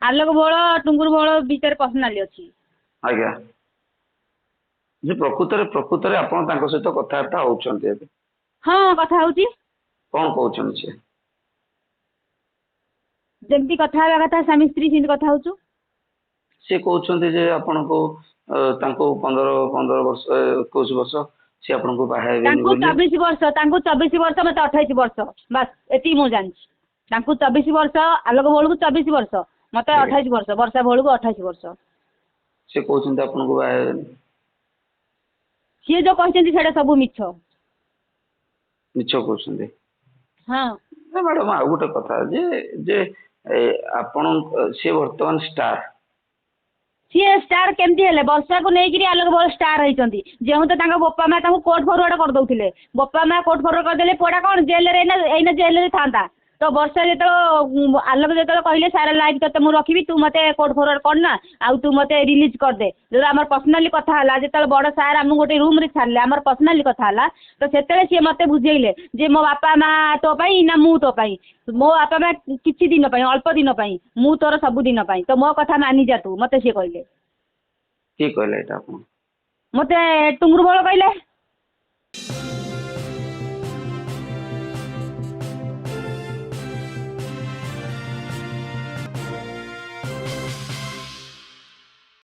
आलोक भोल टुंगुर भोल भितर पर्सनाली अच्छी। आज्ञा जे प्रकृत आपण तांको सहित कथबार्ता होउछन्ते एबे हाँ कथा होची कौन कहउछन से जमती कथा हवा कथा स्वामी स्त्री सिंह कथा होचु। से कहउछन्ते जे आपण को तांको 15 वर्ष 21 वर्ष से आपण को बाहा हेबेनी तांको बोली 24 वर्ष तांको 24 वर्ष मते 28 वर्ष बस एती मु जानि तांको 24 वर्ष आलोक भोल को 24 वर्ष मते 28 वर्ष वर्षा भोल को 28 वर्ष से कहउछन्ते आपण को बाहा हेबेनी सी जो कहते सेटा सब मिछ। मिछ कहउछन्ते हाँ मैडम आ गोटे कथा जे जे आपण से वर्तमान स्टार सी स्टार केमती हेले वर्षा को लेकिन आलोक भोल स्टार होइचंती जेहु तो तांका बोपा मा तांको कोर्ट फॉरवर्ड कर दउथिले बोपा मा कोर्ट फॉरवर्ड कर देले पोडा कोन जेल रे एना जेल रे थांता तो वर्षा जेतो आलोक जेतो कहले सारा लाइफ तते मु रखिबी तू मते कोर्ट फॉरवर्ड करना आ तू मते रिलीज कर दे जो हमर पर्सनली कथा हला जेतो बड़ सार हम गोटे रूम रे छाड़ले हमर पर्सनली कथा हला तो सेतेले सी मते बुझेइले जे मो बापा मा तो पई ना मु तो पई मो बापा मा किछि दिन पई अल्प दिन पई मु तोर सब दिन पई तो मो कथा मानि जा तू मते से कहले के कहले एटा आपण मते टुंगुर बोल कहले।